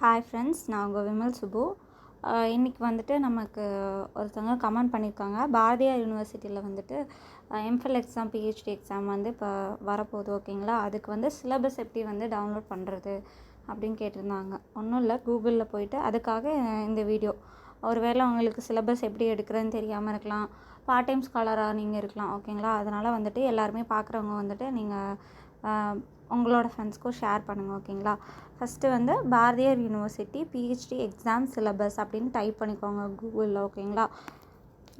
Hi friends, நான் உங்கள் விமல் சுப்பு. இன்றைக்கி வந்துட்டு நமக்கு ஒருத்தவங்க கமெண்ட் பண்ணியிருக்காங்க. பாரதியார் யூனிவர்சிட்டியில் வந்துட்டு எம்ஃபில் எக்ஸாம், பிஹெச்டி எக்ஸாம் வந்து இப்போ வரப்போகுது. ஓகேங்களா, அதுக்கு வந்து சிலபஸ் எப்படி வந்து டவுன்லோட் பண்ணுறது அப்படின்னு கேட்டிருந்தாங்க. ஒன்றும் இல்லை, கூகுளில் போயிட்டு அதுக்காக இந்த வீடியோ. ஒருவேளை உங்களுக்கு சிலபஸ் எப்படி எடுக்கிறதுன்னு தெரியாமல் இருக்கலாம், பார்ட் டைம் ஸ்காலராக நீங்கள் இருக்கலாம். ஓகேங்களா, அதனால் வந்துட்டு எல்லாருமே பார்க்குறவங்க வந்துட்டு நீங்கள் உங்களோட ஃப்ரெண்ட்ஸ்க்கும் ஷேர் பண்ணுங்கள். ஓகேங்களா, ஃபஸ்ட்டு வந்து Bharathiar university PhD exam syllabus அப்படின்னு டைப் பண்ணிக்கோங்க கூகுளில். ஓகேங்களா,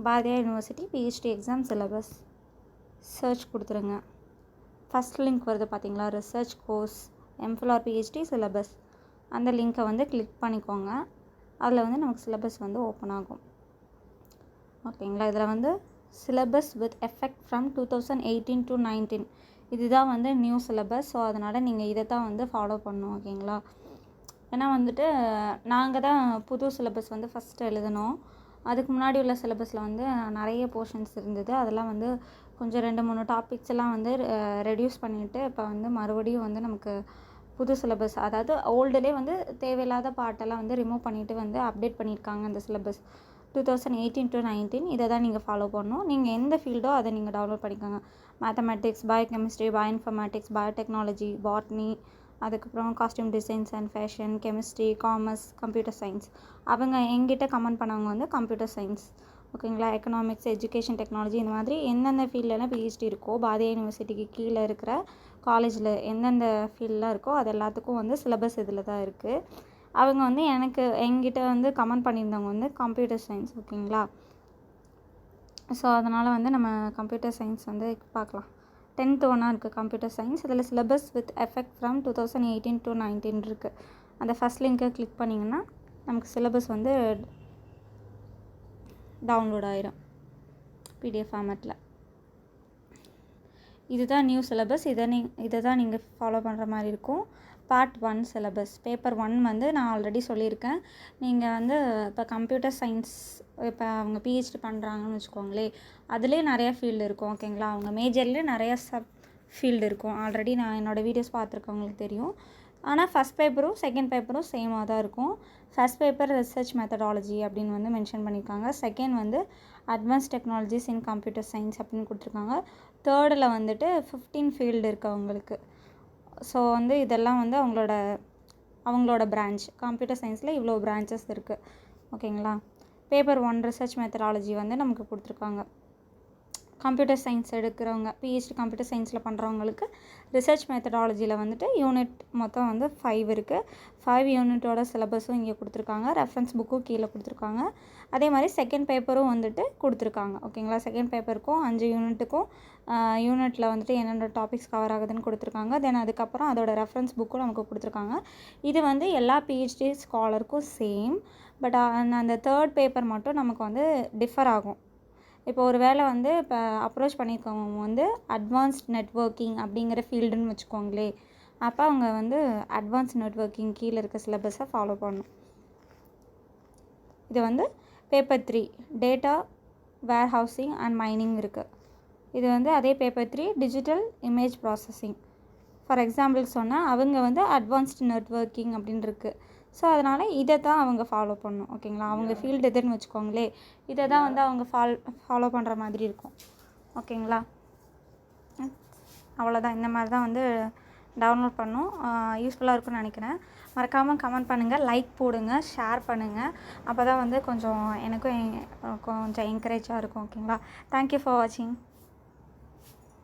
Bharathiar university PhD exam syllabus search கொடுத்துருங்க. ஃபஸ்ட் லிங்க் வருது பார்த்தீங்களா, research course MPhil or PhD syllabus. அந்த லிங்க்கை வந்து கிளிக் பண்ணிக்கோங்க. அதில் வந்து நமக்கு சிலபஸ் வந்து ஓப்பன் ஆகும். ஓகேங்களா, இதில் வந்து syllabus with effect from 2018 to 19 இதுதான் வந்து நியூ சிலபஸ். ஸோ அதனால் நீங்கள் இதை தான் வந்து ஃபாலோ பண்ணணும். ஓகேங்களா, ஏன்னா வந்துட்டு நாங்கள் தான் புது சிலபஸ் வந்து ஃபஸ்ட்டு எழுதணும். அதுக்கு முன்னாடி உள்ள சிலபஸில் வந்து நிறைய போர்ஷன்ஸ் இருந்தது. அதெல்லாம் வந்து கொஞ்சம் 2-3 டாபிக்ஸ் எல்லாம் வந்து ரெடியூஸ் பண்ணிவிட்டு இப்போ வந்து மறுபடியும் வந்து நமக்கு புது சிலபஸ், அதாவது ஓல்டுலேயே வந்து தேவையில்லாத பாட்டெல்லாம் வந்து ரிமூவ் பண்ணிவிட்டு வந்து அப்டேட் பண்ணியிருக்காங்க அந்த சிலபஸ் 2018 to 19. இதை தான் நீங்கள் ஃபாலோ பண்ணணும். நீங்கள் எந்த ஃபீல்டோ அதை நீங்கள் டவுன்லோட் பண்ணிக்கோங்க. Mathematics, biochemistry, bioinformatics, biotechnology, botany, அதுக்கப்புறம் costume designs and fashion, chemistry, commerce, computer science. அவங்க எங்கிட்ட கமெண்ட் பண்ணவங்க வந்து கம்ப்யூட்டர் சயின்ஸ். ஓகேங்களா, எக்கனாமிக்ஸ், எஜுகேஷன் டெக்னாலஜி, இந்த மாதிரி எந்தெந்த ஃபீல்டெல்லாம் பிஹெச்டி இருக்கோ, பாரதியார் யூனிவர்சிட்டிக்கு கீழே இருக்கிற காலேஜில் எந்தெந்த ஃபீல்டெலாம் இருக்கோ அது எல்லாத்துக்கும் வந்து சிலபஸ் இதில் தான் இருக்குது. அவங்க வந்து எங்கிட்ட வந்து கமெண்ட் பண்ணியிருந்தவங்க வந்து கம்ப்யூட்டர் சயின்ஸ். ஓகேங்களா, ஸோ அதனால் வந்து நம்ம கம்ப்யூட்டர் சயின்ஸ் வந்து பார்க்கலாம். 10th ஒன்றா இருக்குது கம்ப்யூட்டர் சயின்ஸ். இதில் syllabus with effect from 2018 to 19 இருக்குது. அந்த ஃபஸ்ட் லிங்க்கை கிளிக் பண்ணிங்கன்னா நமக்கு சிலபஸ் வந்து டவுன்லோட் ஆயிரும் பிடிஎஃப் ஃபார்மேட்டில். இதுதான் நியூ சிலபஸ். இதை தான் நீங்கள் ஃபாலோ பண்ணுற மாதிரி இருக்கும். பார்ட் 1 சிலபஸ் பேப்பர் 1 வந்து நான் ஆல்ரெடி சொல்லியிருக்கேன். நீங்கள் வந்து இப்போ கம்ப்யூட்டர் சயின்ஸ் இப்போ அவங்க பிஹெச்டி பண்ணுறாங்கன்னு வச்சுக்கோங்களேன், அதுலேயே நிறையா ஃபீல்டு இருக்கும். ஓகேங்களா, அவங்க மேஜர்லேயே நிறையா சப் ஃபீல்டு இருக்கும். ஆல்ரெடி நான் என்னோடய வீடியோஸ் பார்த்துருக்கவங்களுக்கு தெரியும். ஆனால் ஃபஸ்ட் பேப்பரும் செகண்ட் பேப்பரும் சேமாக தான் இருக்கும். ஃபஸ்ட் பேப்பர் ரிசர்ச் மெத்தடாலஜி அப்படின்னு வந்து மென்ஷன் பண்ணியிருக்காங்க. செகண்ட் வந்து advance technologies in computer science அப்படின்னு கொடுத்துருக்காங்க. தேர்டில் வந்துட்டு 15 ஃபீல்டு இருக்குது அவங்களுக்கு. ஸோ வந்து இதெல்லாம் வந்து அவங்களோட பிரான்ச். கம்ப்யூட்டர் சயின்ஸில் இவ்வளோ பிரான்ச்சஸ் இருக்குது. ஓகேங்களா, பேப்பர் 1 ரிசர்ச் மெத்தடாலஜி வந்து நமக்கு கொடுத்துருக்காங்க. கம்ப்யூட்டர் சயின்ஸ் எடுக்கிறவங்க, பிஹெச்டி கம்ப்யூட்டர் சயின்ஸில் பண்ணுறவங்களுக்கு ரிசர்ச் மெத்தடாலஜியில் வந்துட்டு யூனிட் மொத்தம் வந்து 5 இருக்குது. 5 யூனிட்டோட சிலபஸும் இங்கே கொடுத்துருக்காங்க. ரெஃபரன்ஸ் புக்கும் கீழே கொடுத்துருக்காங்க. அதே மாதிரி செகண்ட் பேப்பரும் வந்துட்டு கொடுத்துருக்காங்க. ஓகேங்களா, செகண்ட் பேப்பருக்கும் 5 யூனிட்டுக்கும் யூனிட்டில் வந்துட்டு என்னென்ன டாபிக்ஸ் கவர் ஆகுதுன்னு கொடுத்துருக்காங்க. தென் அதுக்கப்புறம் அதோட ரெஃபரன்ஸ் புக்கும் நமக்கு கொடுத்துருக்காங்க. இது வந்து எல்லா பிஹெச்டி ஸ்காலருக்கும் சேம். பட் அந்த தேர்ட் பேப்பர் மட்டும் நமக்கு வந்து டிஃபர் ஆகும். இப்போ ஒரு வேளை வந்து இப்போ அப்ரோச் பண்ணியிருக்கவங்க வந்து அட்வான்ஸ்ட் நெட்வொர்க்கிங் அப்படிங்கிற ஃபீல்டுன்னு வச்சுக்கோங்களே, அப்போ அவங்க வந்து அட்வான்ஸ் நெட்வொர்க்கிங் கீழே இருக்க சிலபஸை ஃபாலோ பண்ணணும். இது வந்து paper 3 data warehousing and mining இருக்குது. இது வந்து அதே paper 3 digital image processing. For example சொன்னால் அவங்க வந்து அட்வான்ஸ்டு நெட்வொர்க்கிங் அப்படின்னு இருக்குது. ஸோ அதனால் இதை தான் அவங்க ஃபாலோ பண்ணணும். ஓகேங்களா, அவங்க ஃபீல்டு எதுன்னு வச்சுக்கோங்களே, இதை தான் வந்து அவங்க ஃபாலோ பண்ணுற மாதிரி இருக்கும். ஓகேங்களா, அவ்வளோதான். இந்த மாதிரி தான் வந்து டவுன்லோட் பண்ணணும். யூஸ்ஃபுல்லாக இருக்கும்னு நினைக்கிறேன். மறக்காமல் கமெண்ட் பண்ணுங்கள், லைக் போடுங்க, ஷேர் பண்ணுங்கள். அப்போ தான் வந்து எனக்கும் கொஞ்சம் என்கரேஜாக இருக்கும். ஓகேங்களா, தேங்க்யூ ஃபார் வாட்சிங்.